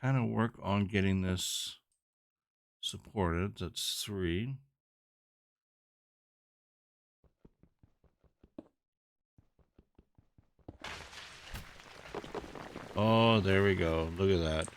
kind of work on getting this supported. That's 3. Oh, there we go. Look at that.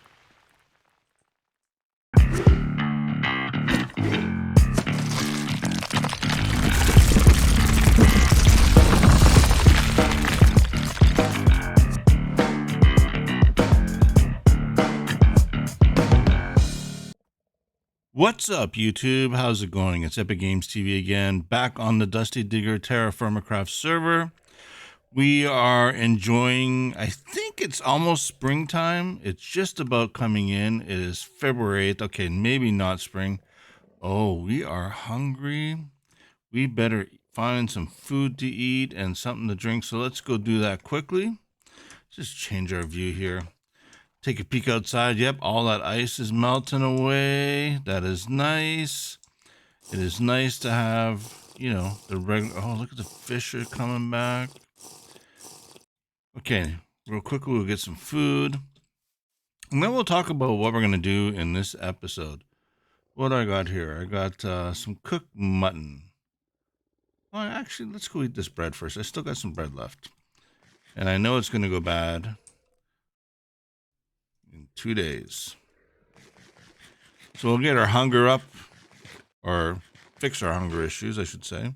What's up, YouTube? How's it going? It's Epic Games TV again, back on the Dusty Digger TerraFirmaCraft server. We are enjoying, I think it's almost springtime. It's just about coming in. It is February 8th. Okay, maybe not spring. Oh, we are hungry. We better find some food to eat and something to drink. So let's go do that quickly. Just change our view here. Take a peek outside. Yep, all that ice is melting away. That is nice. It is nice to have, you know, the regular. Oh, look at the fish are coming back. Okay, real quickly, we'll get some food. And then we'll talk about what we're going to do in this episode. What I got here? I got some cooked mutton. Well, actually, let's go eat this bread first. I still got some bread left. And I know it's going to go bad in 2 days. So we'll get our hunger up, or fix our hunger issues, I should say.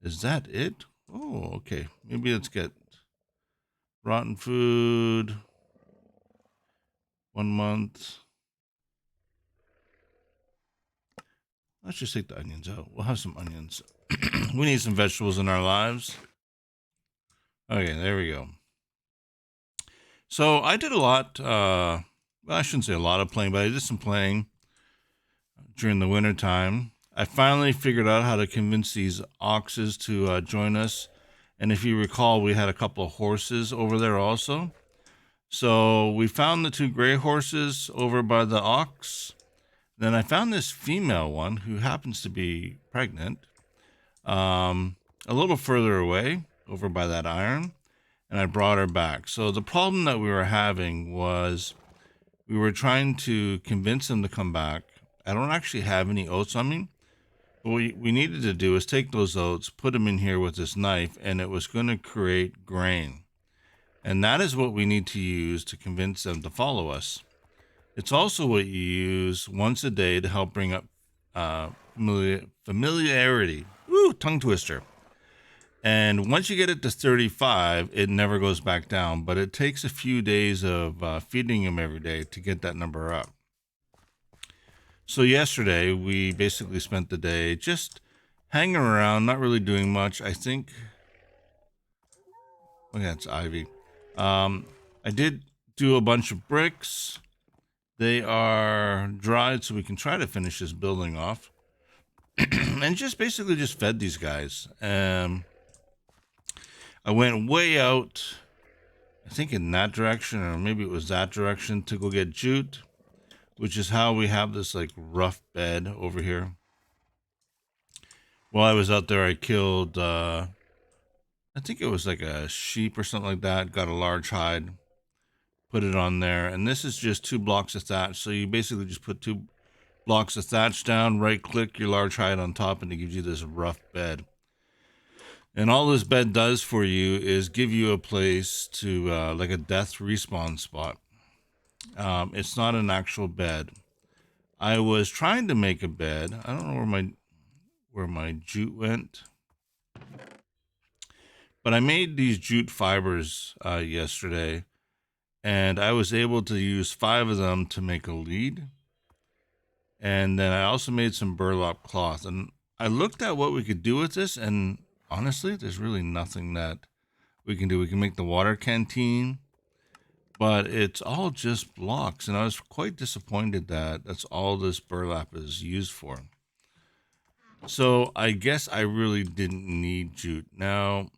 Is that it? Oh, okay. Maybe let's get rotten food. 1 month. Let's just take the onions out. We'll have some onions. We need some vegetables in our lives. Okay, there we go. So I did a lot. Well, I shouldn't say a lot of playing, but I did some playing during the winter time. I finally figured out how to convince these oxes to join us. And if you recall, we had a couple of horses over there also. So we found the 2 gray horses over by the ox. Then I found this female one who happens to be pregnant, a little further away over by that iron, and I brought her back. So the problem that we were having was we were trying to convince them to come back. I don't actually have any oats on me. What we needed to do is take those oats, put them in here with this knife, and it was going to create grain. And that is what we need to use to convince them to follow us. It's also what you use once a day to help bring up familiarity. Woo, tongue twister. And once you get it to 35, it never goes back down. But it takes a few days of feeding them every day to get that number up. So yesterday, we basically spent the day just hanging around, not really doing much. I think... Oh, yeah, it's Ivy. I did do a bunch of bricks. They are dried, so we can try to finish this building off. And just basically just fed these guys. I went way out, I think in that direction, or maybe it was that direction, to go get jute, which is how we have this like rough bed over here. While I was out there, I killed, I think it was like a sheep or something like that, got a large hide, put it on there. And this is just 2 blocks of thatch. So you basically just put 2 blocks of thatch down, right click your large hide on top, and it gives you this rough bed. And all this bed does for you is give you a place to, like a death respawn spot. It's not an actual bed. I was trying to make a bed. I don't know where my jute went. But I made these jute fibers yesterday, and I was able to use 5 of them to make a lead. And then I also made some burlap cloth. And I looked at what we could do with this, and honestly, there's really nothing that we can do. We can make the water canteen, but it's all just blocks. And I was quite disappointed that that's all this burlap is used for. So I guess I really didn't need jute. Now,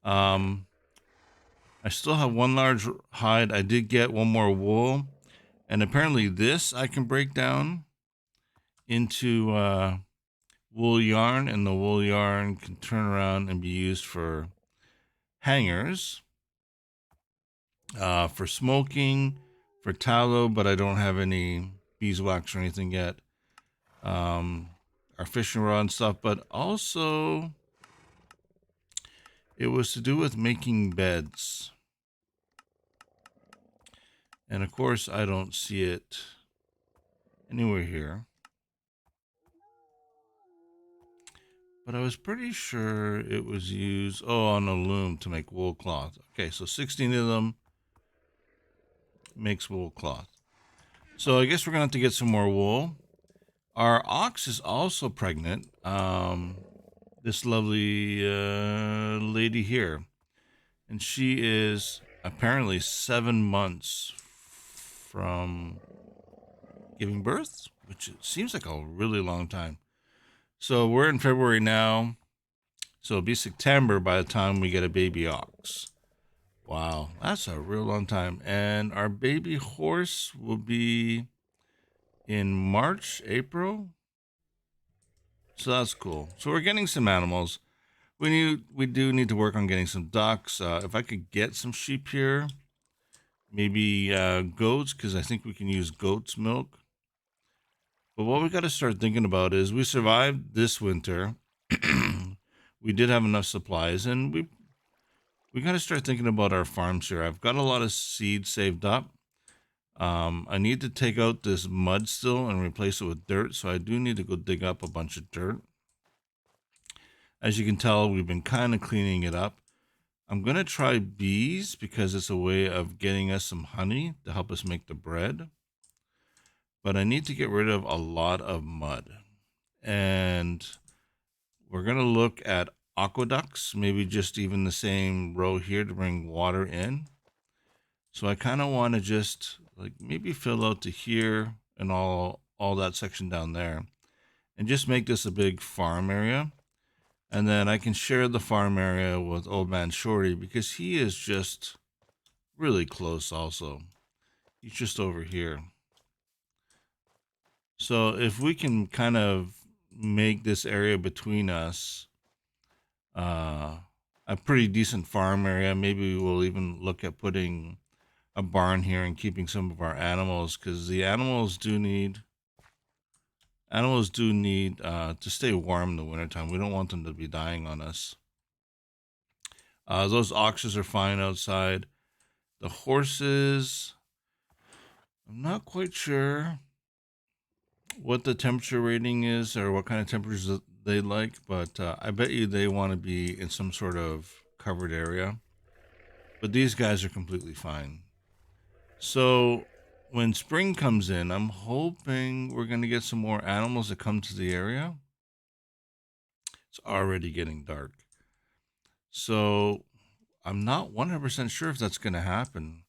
I still have 1 large hide. I did get 1 more wool. And apparently this I can break down into wool yarn, and the wool yarn can turn around and be used for hangers, for smoking, for tallow, but I don't have any beeswax or anything yet. Our fishing rod and stuff, but also it was to do with making beds. And of course, I don't see it anywhere here. But I was pretty sure it was used, on a loom to make wool cloth. Okay, so 16 of them makes wool cloth. So I guess we're going to have to get some more wool. Our ox is also pregnant. This lovely lady here. And she is apparently 7 months from giving birth, which seems like a really long time. So we're in February now. So it'll be September by the time we get a baby ox. Wow, that's a real long time. And our baby horse will be in March, April. So that's cool. So we're getting some animals. We do need to work on getting some ducks. If I could get some sheep here, maybe goats, because I think we can use goat's milk. But what we got to start thinking about is we survived this winter. We did have enough supplies, and we got to start thinking about our farms here. I've got a lot of seeds saved up. I need to take out this mud still and replace it with dirt, so I do need to go dig up a bunch of dirt. As you can tell, we've been kind of cleaning it up. I'm going to try bees because it's a way of getting us some honey to help us make the bread. But I need to get rid of a lot of mud. And we're going to look at aqueducts, maybe just even the same row here to bring water in. So I kind of want to just like maybe fill out to here and all that section down there and just make this a big farm area. And then I can share the farm area with Old Man Shorty because he is just really close also. He's just over here. So if we can kind of make this area between us a pretty decent farm area, maybe we'll even look at putting a barn here and keeping some of our animals, because the animals do need to stay warm in the wintertime. We don't want them to be dying on us. Those oxes are fine outside. The horses, I'm not quite sure what the temperature rating is or what kind of temperatures they like, but I bet you they want to be in some sort of covered area. But these guys are completely fine. So when spring comes in, I'm hoping we're going to get some more animals that come to the area. It's already getting dark. So I'm not 100% sure if that's going to happen.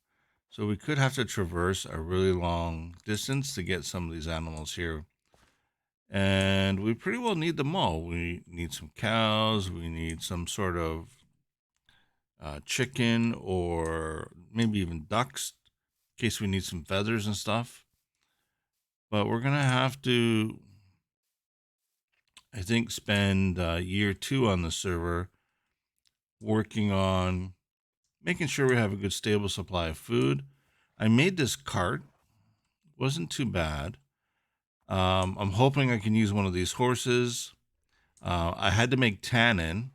So we could have to traverse a really long distance to get some of these animals here. And we pretty well need them all. We need some cows. We need some sort of chicken or maybe even ducks in case we need some feathers and stuff. But we're going to have to, I think, spend year 2 on the server working on making sure we have a good stable supply of food. I made this cart. Wasn't too bad. I'm hoping I can use one of these horses. I had to make tannin,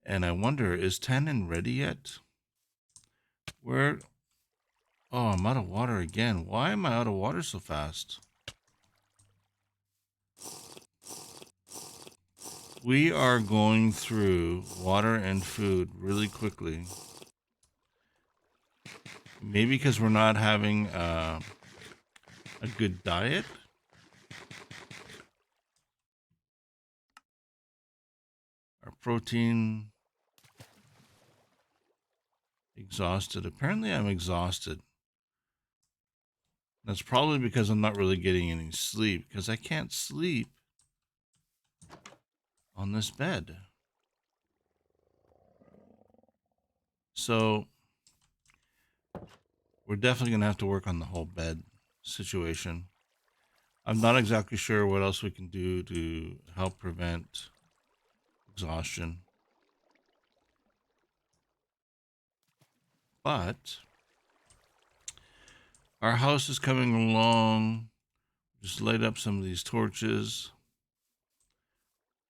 and I wonder, is tannin ready yet? Where? Oh, I'm out of water again. Why am I out of water so fast? We are going through water and food really quickly. Maybe because we're not having a good diet. Our protein exhausted. Apparently I'm exhausted. That's probably because I'm not really getting any sleep, because I can't sleep on this bed. So we're definitely going to have to work on the whole bed situation. I'm not exactly sure what else we can do to help prevent exhaustion. But Our house is coming along. Just light up some of these torches.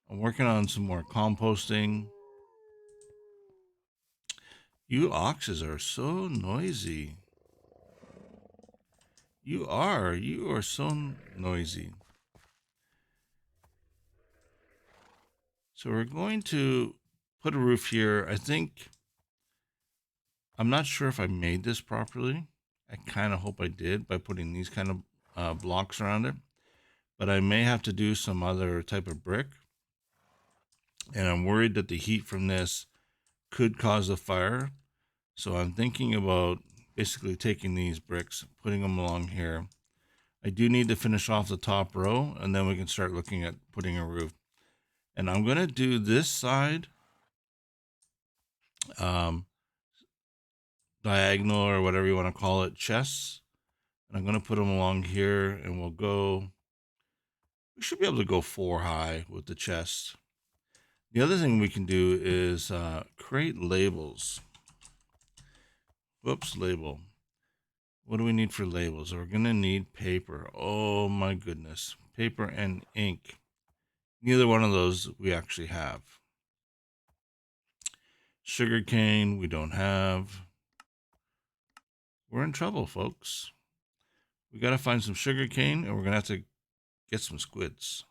I'm working on some more composting. You oxes are so noisy. You are so noisy. So we're going to put a roof here. I'm not sure if I made this properly. I kind of hope I did by putting these kind of blocks around it. But I may have to do some other type of brick. And I'm worried that the heat from this could cause a fire. So I'm thinking about basically taking these bricks, putting them along here. I do need to finish off the top row, and then we can start looking at putting a roof. And I'm going to do this side diagonal, or whatever you want to call it, chests. And I'm going to put them along here, and we should be able to go 4 high with the chest. The other thing we can do is create labels. Whoops, label. What do we need for labels? We're going to need paper. Oh my goodness. Paper and ink. Neither one of those we actually have. Sugar cane, we don't have. We're in trouble, folks. We got to find some sugar cane, and we're going to have to get some squids.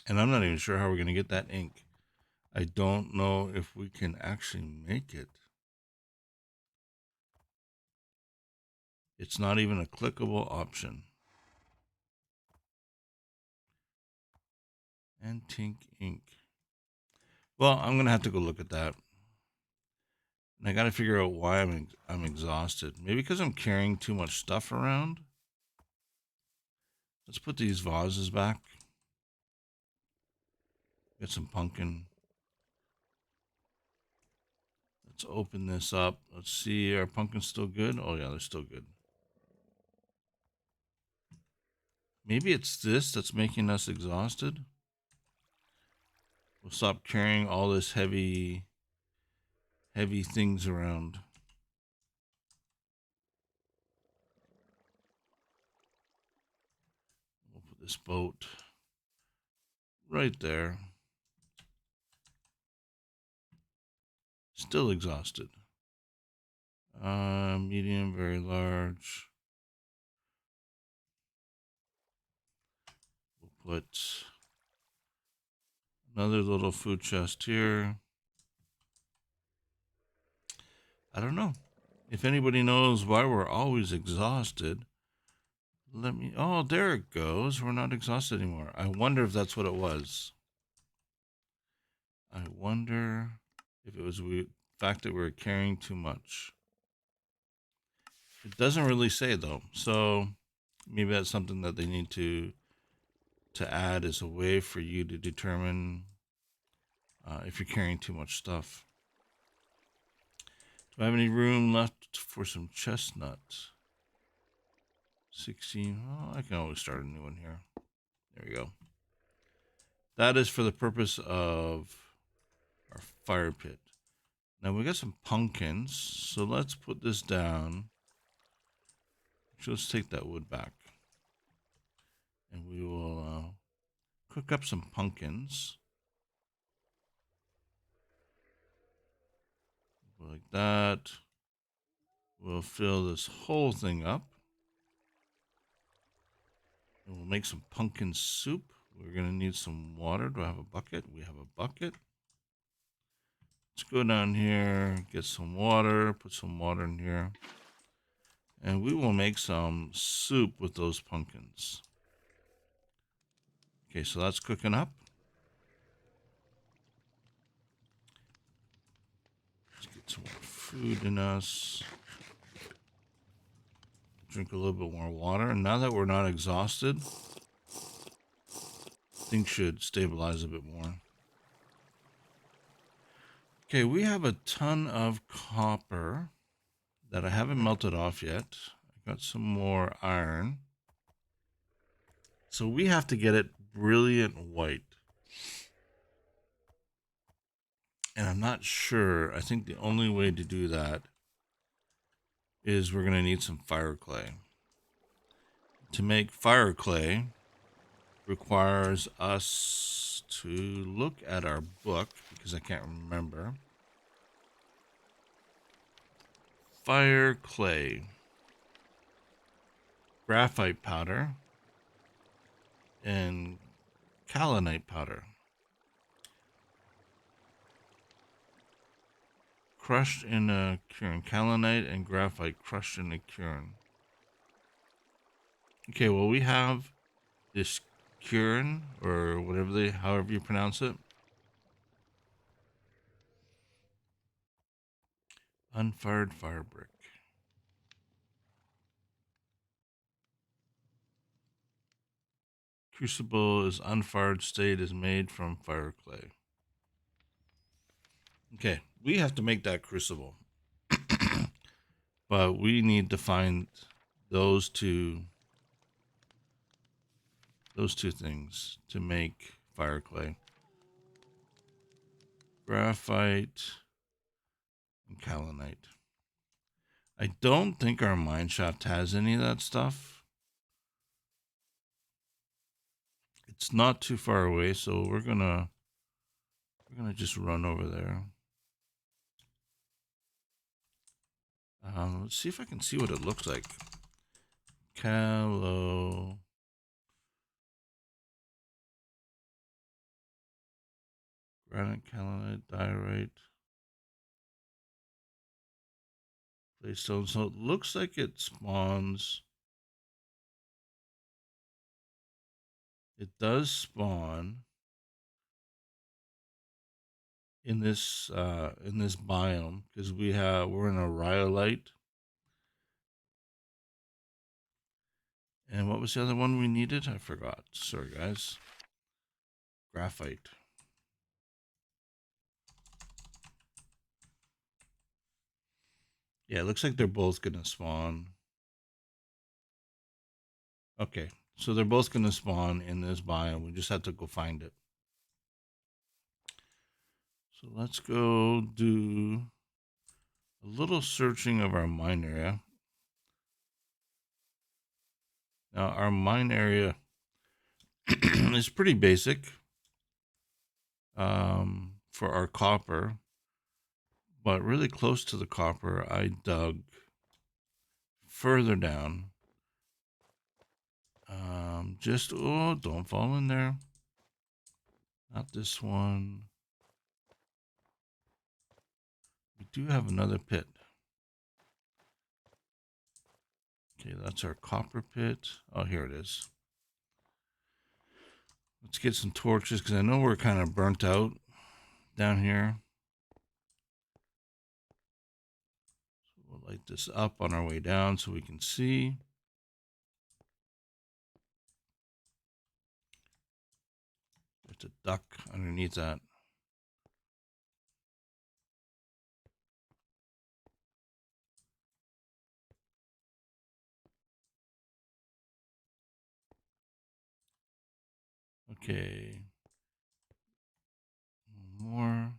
And I'm not even sure how we're going to get that ink. I don't know if we can actually make it. It's not even a clickable option. Antique ink. Well, I'm going to have to go look at that. And I got to figure out why I'm exhausted. Maybe because I'm carrying too much stuff around. Let's put these vases back. Get some pumpkin. Let's open this up. Let's see, are pumpkins still good? Oh yeah, they're still good. Maybe it's this that's making us exhausted. We'll stop carrying all this heavy things around. We'll put this boat right there. Still exhausted. Medium, very large. We'll put another little food chest here. I don't know. If anybody knows why we're always exhausted, let me. Oh, there it goes. We're not exhausted anymore. I wonder if that's what it was. I wonder if it was the fact that we're carrying too much. It doesn't really say though, so maybe that's something that they need to add as a way for you to determine if you're carrying too much stuff. Do I have any room left for some chestnuts? 16. Oh, I can always start a new one here. There we go. That is for the purpose of our fire pit. Now we got some pumpkins, so let's put this down. So let's take that wood back. And we will cook up some pumpkins. Like that. We'll fill this whole thing up. And we'll make some pumpkin soup. We're going to need some water. Do I have a bucket? We have a bucket. Let's go down here, get some water, put some water in here. And we will make some soup with those pumpkins. Okay, so that's cooking up. Let's get some more food in us. Drink a little bit more water. And now that we're not exhausted, things should stabilize a bit more. Okay, we have a ton of copper that I haven't melted off yet. I got some more iron. So we have to get it brilliant white. And I'm not sure. I think the only way to do that is we're going to need some fire clay. To make fire clay requires us to look at our book, because I can't remember. Fire clay, graphite powder, and kaolinite powder. Crushed in a kiln. Kaolinite and graphite crushed in a kiln. Okay, well, we have this kiln, or whatever however you pronounce it. Unfired fire brick. Crucible is unfired state, is made from fire clay. Okay, we have to make that crucible. But we need to find those two things to make fire clay. Graphite and kaolinite. I don't think our mine shaft has any of that stuff. It's not too far away, so we're gonna just run over there. Let's see if I can see what it looks like. Callow. Granite, kaolinite, diorite, claystone. So it looks like it spawns. It does spawn in this biome, because we're in a rhyolite. And what was the other one we needed? I forgot. Sorry, guys. Graphite. Yeah, it looks like they're both gonna spawn. Okay, so they're both gonna spawn in this biome. We just have to go find it. So let's go do a little searching of our mine area. Now, our mine area is pretty basic for our copper, but really close to the copper, I dug further down. Oh, don't fall in there. Not this one. We do have another pit. Okay, that's our copper pit. Oh, here it is. Let's get some torches, because I know we're kind of burnt out down here. So we'll light this up on our way down so we can see. There's a duck underneath that. Okay. More.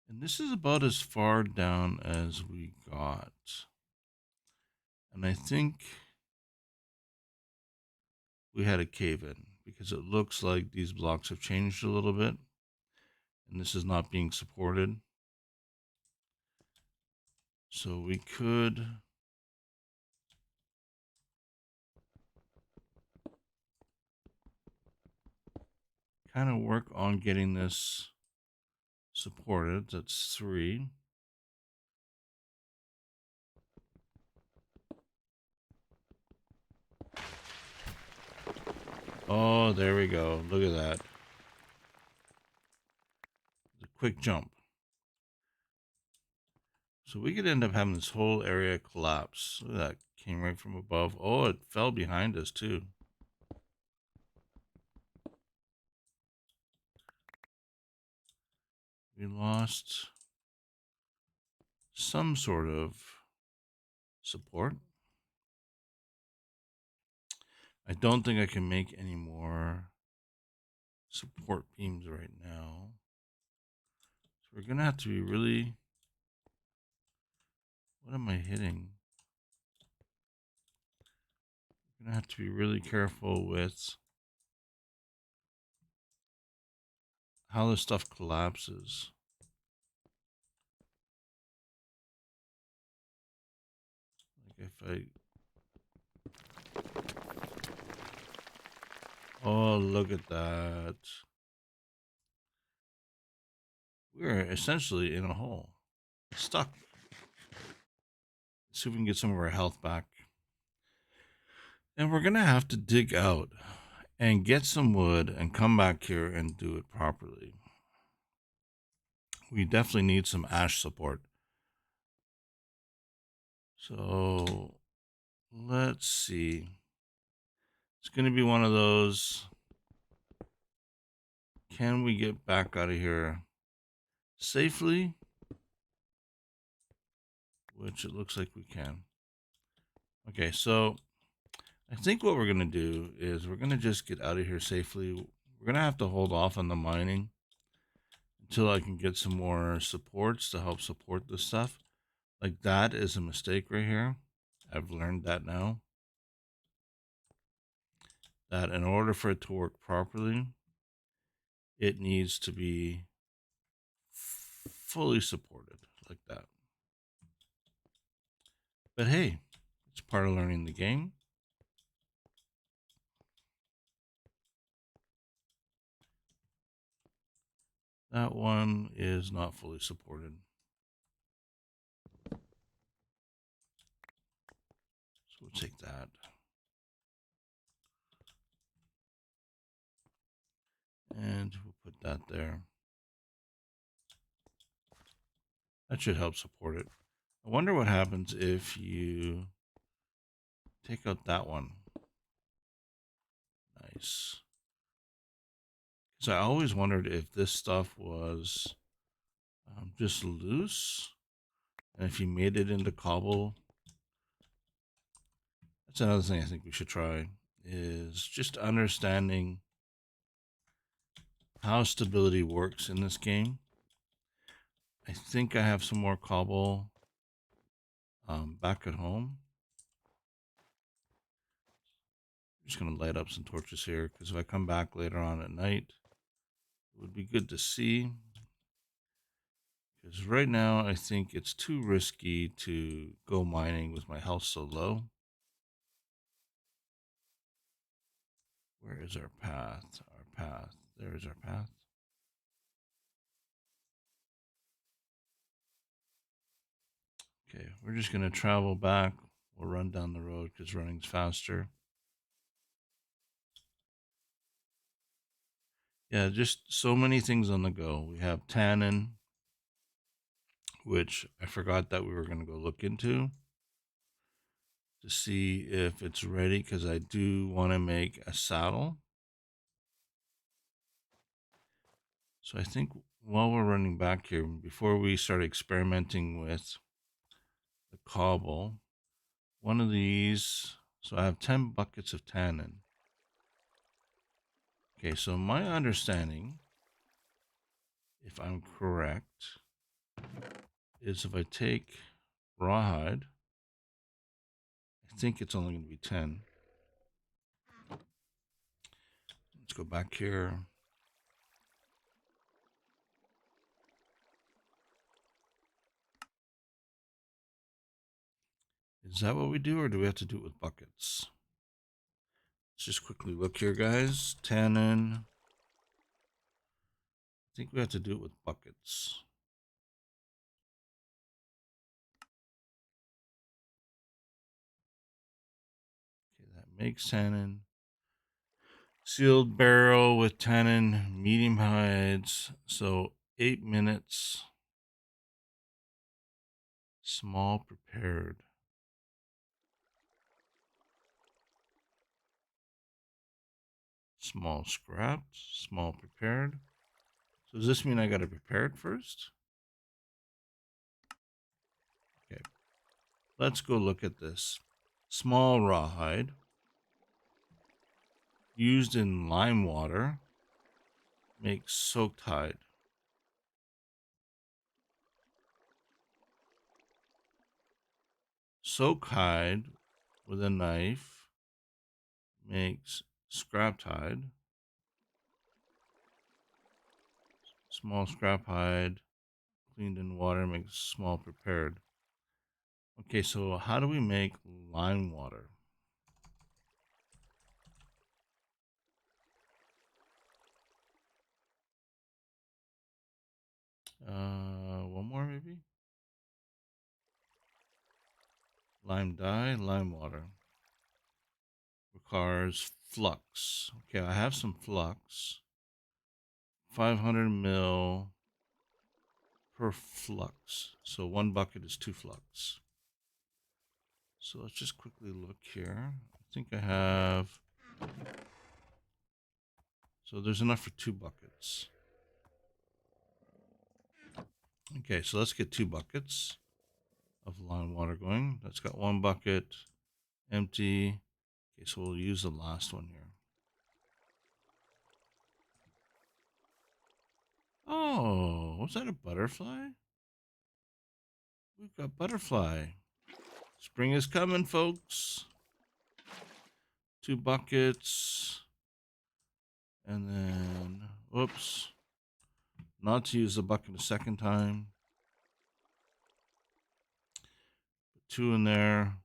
And this is about as far down as we got. And I think we had a cave in, because it looks like these blocks have changed a little bit. And this is not being supported. So we could kind of work on getting this supported. That's 3. Oh, there we go. Look at that. The quick jump. So we could end up having this whole area collapse. Look at that. Came right from above. Oh, it fell behind us too. We lost some sort of support. I don't think I can make any more support beams right now. So we're going to have to be really What am I hitting? I'm gonna have to be really careful with how this stuff collapses. Like if I... Oh, look at that. We're essentially in a hole. Stuck. See if we can get some of our health back. And we're gonna have to dig out and get some wood and come back here and do it properly. We definitely need some ash support. So let's see. It's going to be one of those. Can we get back out of here safely? Which it looks like we can. Okay, so I think what we're going to do is we're going to just get out of here safely. We're going to have to hold off on the mining until I can get some more supports to help support this stuff. Like that is a mistake right here. I've learned that now. That in order for it to work properly, it needs to be fully supported like that. But hey, it's part of learning the game. That one is not fully supported. So we'll take that. And we'll put that there. That should help support it. I wonder what happens if you take out that one. Nice. Because I always wondered if this stuff was just loose. And if you made it into cobble. That's another thing I think we should try. Is just understanding how stability works in this game. I think I have some more cobble back at home. I'm just going to light up some torches here because if I come back later on at night, it would be good to see. Because right now, I think it's too risky to go mining with my health so low. Where is our path? Our path. There is our path. Okay, we're just going to travel back. We'll run down the road because running's faster. Yeah, just so many things on the go. We have tannin, which I forgot that we were going to go look into to see if it's ready because I do want to make a saddle. So I think while we're running back here, before we start experimenting with the cobble, one of these, so I have 10 buckets of tannin. Okay, so my understanding, if I'm correct, is if I take rawhide, I think it's only going to be 10. Let's go back here. Is that what we do, or do we have to do it with buckets? Let's just quickly look here, guys. Tannin. I think we have to do it with buckets. Okay, that makes tannin. Sealed barrel with tannin, medium hides. So 8 minutes. Small prepared. Small scrapped. Small prepared. So does this mean I got to prepare it first? Okay. Let's go look at this. Small rawhide. Used in lime water. Makes soaked hide. soak hide with a knife makes scrapped hide. Small scrap hide cleaned in water makes small prepared. Okay, so how do we make lime water? One more maybe? Lime dye, lime water. Requires flux. Okay, I have some flux. 500 mil per flux. So 1 bucket is 2 flux. So let's just quickly look here. I think I have... So there's enough for 2 buckets. Okay, so let's get 2 buckets of lime water going. That's got 1 bucket empty. Okay, so we'll use the last one here. Oh, was that a butterfly? We've got butterfly. Spring is coming, folks. 2 buckets. And then, whoops. Not to use the bucket a second time. Put 2 in there.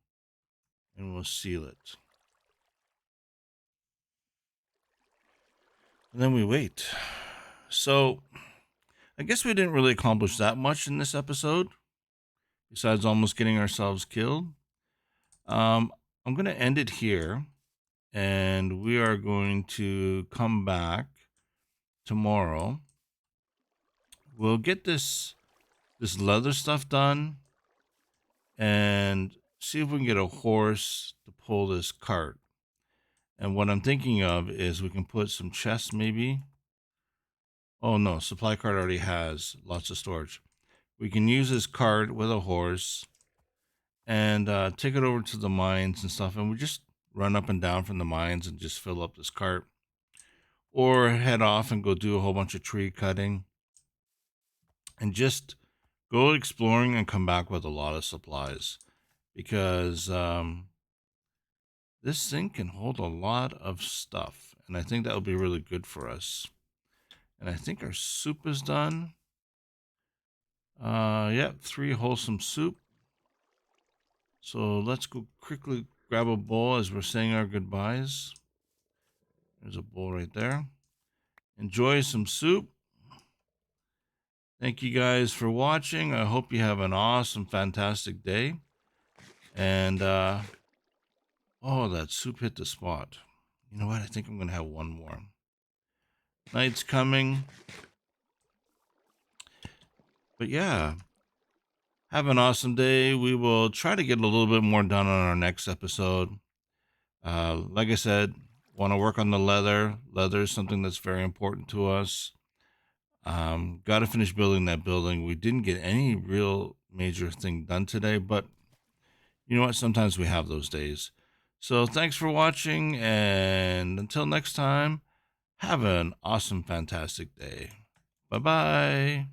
And we'll seal it. And then we wait. So, I guess we didn't really accomplish that much in this episode, besides almost getting ourselves killed. I'm going to end it here, and we are going to come back tomorrow. We'll get this leather stuff done and see if we can get a horse to pull this cart. And what I'm thinking of is we can put some chests maybe. Oh no, supply cart already has lots of storage. We can use this cart with a horse and take it over to the mines and stuff, and we just run up and down from the mines and just fill up this cart, or head off and go do a whole bunch of tree cutting and just go exploring and come back with a lot of supplies, because this thing can hold a lot of stuff, and I think that will be really good for us. And I think our soup is done. Yeah, 3 wholesome soup. So let's go quickly grab a bowl as we're saying our goodbyes. There's a bowl right there. Enjoy some soup. Thank you guys for watching. I hope you have an awesome, fantastic day. And, oh, that soup hit the spot. You know what? I think I'm going to have one more. Night's coming. But yeah, have an awesome day. We will try to get a little bit more done on our next episode. Like I said, want to work on the leather. Leather is something that's very important to us. Got to finish building that building. We didn't get any real major thing done today, but you know what? Sometimes we have those days. So thanks for watching, and until next time, have an awesome, fantastic day. Bye-bye.